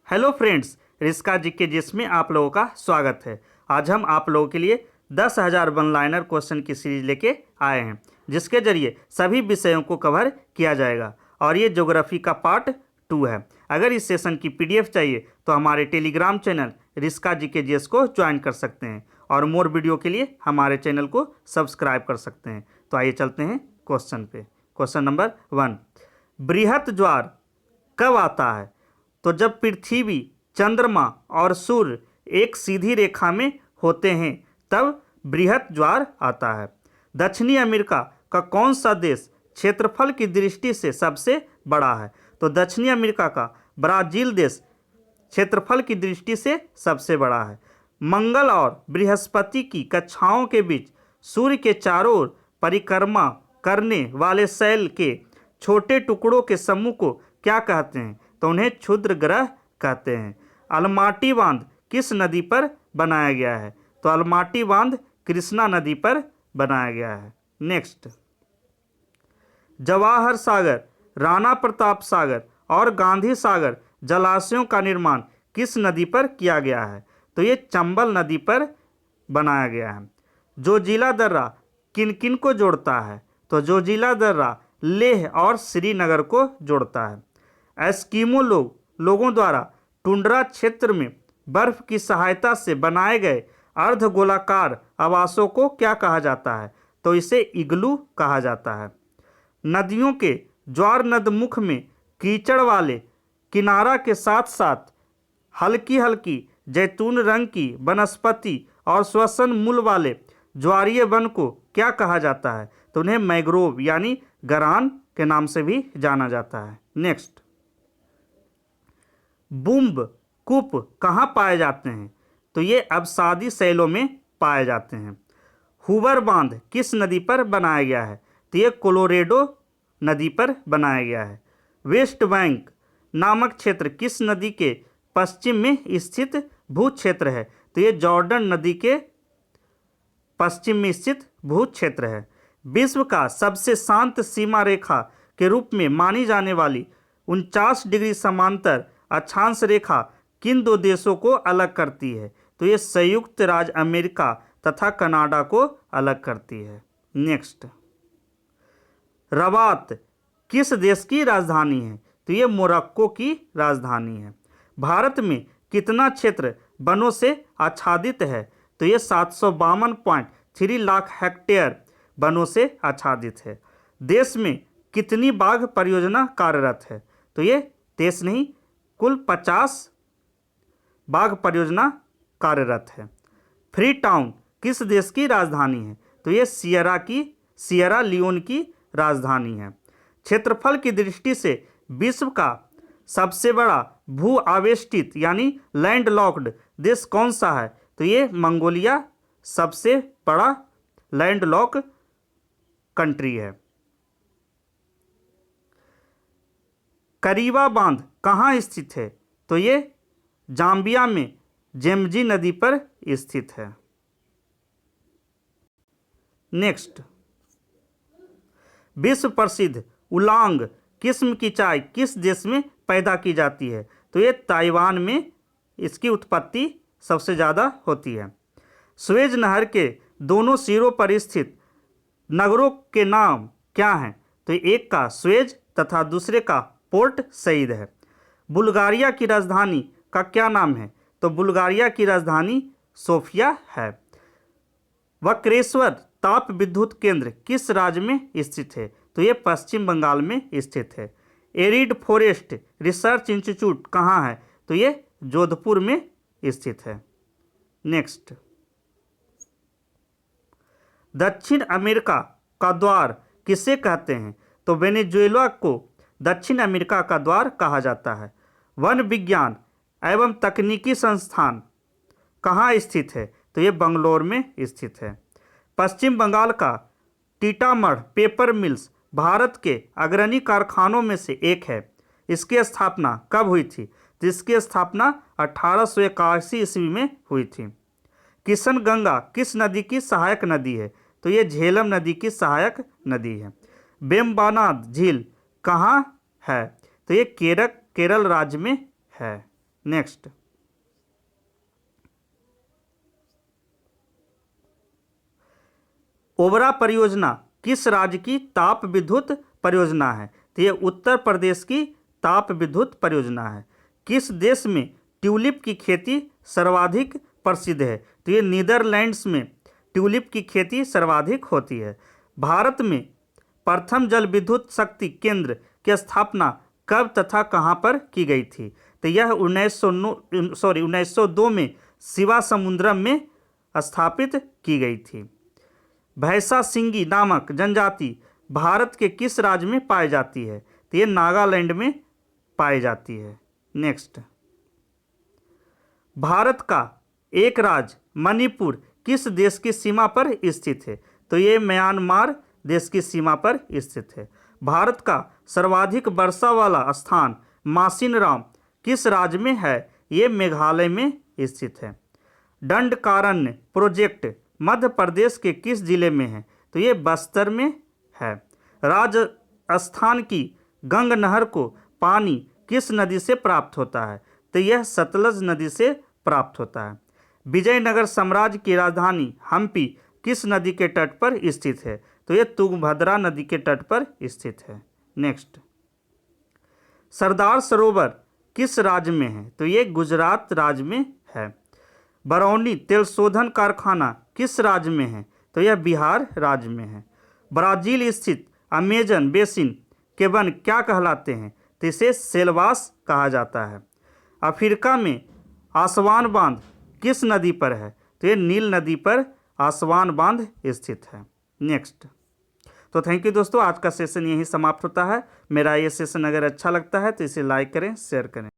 Hello friends, rieska GK जिसमें आप लोगों का स्वागत है। आज हम आप लोगों के लिए 10,000 वन लाइनर क्वेश्चन की सीरीज लेके आए हैं, जिसके जरिए सभी विषयों को कवर किया जाएगा और ये ज्योग्राफी का पार्ट 2 है। अगर इस सेशन की पीडीएफ चाहिए तो हमारे Telegram channel rieska GK GS को ज्वाइन कर सकते हैं और मोर वीडियो के लिए हमारे चैनल को सब्सक्राइब कर सकते हैं। तो आइए चलते हैं क्वेश्चन पे। क्वेश्चन नंबर 1, बृहत ज्वार कब आता है? तो जब पृथ्वी, चंद्रमा और सूर्य एक सीधी रेखा में होते हैं तब बृहत ज्वार आता है। दक्षिणी अमेरिका का कौन सा देश क्षेत्रफल की दृष्टि से सबसे बड़ा है? तो दक्षिणी अमेरिका का ब्राजील देश क्षेत्रफल की दृष्टि से सबसे बड़ा है। मंगल और बृहस्पति की कक्षाओं के बीच सूर्य के चारों ओर परिक्रमा करने वाले शैल के छोटे टुकड़ों के समूह को क्या कहते हैं? तो उन्हें क्षुद्र ग्रह कहते हैं। अलमाटी बांध किस नदी पर बनाया गया है? तो अलमाटी बांध कृष्णा नदी पर बनाया गया है। नेक्स्ट, जवाहर सागर, राणा प्रताप सागर और गांधी सागर जलाशयों का निर्माण किस नदी पर किया गया है? तो ये चंबल नदी पर बनाया गया है। जोजिला दर्रा किन किन को जोड़ता है? तो जोजिला दर्रा लेह और श्रीनगर को जोड़ता है। एस्किमो लोगों द्वारा टुंड्रा क्षेत्र में बर्फ की सहायता से बनाए गए अर्धगोलाकार आवासों को क्या कहा जाता है? तो इसे इग्लू कहा जाता है। नदियों के ज्वार नदमुख में कीचड़ वाले किनारा के साथ साथ हल्की हल्की जैतून रंग की वनस्पति और श्वसन मूल वाले ज्वारीय वन को क्या कहा जाता है? तो उन्हें मैंग्रोव यानी गरान के नाम से भी जाना जाता है। नेक्स्ट, बुम्ब कूप कहाँ पाए जाते हैं? तो ये अवसादी शैलों में पाए जाते हैं। हूवर बांध किस नदी पर बनाया गया है? तो ये कोलोरेडो नदी पर बनाया गया है। वेस्ट बैंक नामक क्षेत्र किस नदी के पश्चिम में स्थित भू क्षेत्र है? तो ये जॉर्डन नदी के पश्चिम में स्थित भू क्षेत्र है। विश्व का सबसे शांत सीमा रेखा के रूप में मानी जाने वाली 49 डिग्री समांतर अक्षांश रेखा किन दो देशों को अलग करती है? तो ये संयुक्त राज्य अमेरिका तथा कनाडा को अलग करती है। नेक्स्ट, रबात किस देश की राजधानी है? तो ये मोरक्को की राजधानी है। भारत में कितना क्षेत्र वनों से आच्छादित है? तो ये 752.3 लाख हेक्टेयर वनों से आच्छादित है। देश में कितनी बाघ परियोजना कार्यरत है? तो ये 23 नहीं, कुल 50 बाघ परियोजना कार्यरत है। फ्री टाउन किस देश की राजधानी है? तो ये सियरा लियोन की राजधानी है। क्षेत्रफल की दृष्टि से विश्व का सबसे बड़ा भू आवेष्टित यानी लैंडलॉक्ड देश कौन सा है? तो ये मंगोलिया सबसे बड़ा लैंडलॉक कंट्री है। करीवा बांध कहाँ स्थित है? तो ये जाम्बिया में जेमजी नदी पर स्थित है। नेक्स्ट, विश्व प्रसिद्ध उलांग किस्म की चाय किस देश में पैदा की जाती है? तो ये ताइवान में इसकी उत्पत्ति सबसे ज़्यादा होती है। स्वेज नहर के दोनों सिरों पर स्थित नगरों के नाम क्या हैं? तो एक का स्वेज तथा दूसरे का पोर्ट सईद है। बुल्गारिया की राजधानी का क्या नाम है? तो बुल्गारिया की राजधानी सोफिया है। वक्रेश्वर ताप विद्युत केंद्र किस राज्य में स्थित है? तो ये पश्चिम बंगाल में स्थित है। एरिड फॉरेस्ट रिसर्च इंस्टीट्यूट कहाँ है? तो ये जोधपुर में स्थित है। नेक्स्ट, दक्षिण अमेरिका का द्वार किसे कहते हैं? तो वेनेजुएला को दक्षिण अमेरिका का द्वार कहा जाता है। वन विज्ञान एवं तकनीकी संस्थान कहाँ स्थित है? तो ये बंगलोर में स्थित है। पश्चिम बंगाल का टीटामढ़ पेपर मिल्स भारत के अग्रणी कारखानों में से एक है। इसकी स्थापना कब हुई थी? तो इसकी स्थापना 1881 ईस्वी में हुई थी। किशनगंगा किस नदी की सहायक नदी है? तो ये झेलम नदी की सहायक नदी है। वेम्बनाड झील कहाँ है? तो ये केरल राज्य में है। नेक्स्ट, ओबरा परियोजना किस राज्य की ताप विद्युत परियोजना है? तो ये उत्तर प्रदेश की ताप विद्युत परियोजना है। किस देश में ट्यूलिप की खेती सर्वाधिक प्रसिद्ध है? तो ये नीदरलैंड्स में ट्यूलिप की खेती सर्वाधिक होती है। भारत में प्रथम जल विद्युत शक्ति केंद्र की स्थापना कब तथा कहाँ पर की गई थी? तो यह 1902 में शिवा समुद्रम में स्थापित की गई थी। भैंसा सिंगी नामक जनजाति भारत के किस राज्य में पाई जाती है? तो ये नागालैंड में पाई जाती है। नेक्स्ट, भारत का एक राज्य मणिपुर किस देश की सीमा पर स्थित है? तो ये म्यांमार देश की सीमा पर स्थित है। भारत का सर्वाधिक वर्षा वाला स्थान मासिनराम किस राज्य में है? ये मेघालय में स्थित है। दंडकारण्य प्रोजेक्ट मध्य प्रदेश के किस जिले में है? तो ये बस्तर में है। राजस्थान की गंग नहर को पानी किस नदी से प्राप्त होता है? तो यह सतलज नदी से प्राप्त होता है। विजयनगर साम्राज्य की राजधानी हम्पी किस नदी के तट पर स्थित है? तो यह तुंगभद्रा नदी के तट पर स्थित है। नेक्स्ट, सरदार सरोवर किस राज्य में है? तो ये गुजरात राज्य में है। बरौनी तेल शोधन कारखाना किस राज्य में है? तो यह बिहार राज्य में है। ब्राजील स्थित अमेजन बेसिन के वन क्या कहलाते हैं? तो इसे सेलवास कहा जाता है। अफ्रीका में आसवान बांध किस नदी पर है? तो ये नील नदी पर आसवान बांध स्थित है। नेक्स्ट, तो थैंक यू दोस्तों, आज का सेशन यहीं समाप्त होता है। मेरा ये सेशन अगर अच्छा लगता है तो इसे लाइक करें, शेयर करें।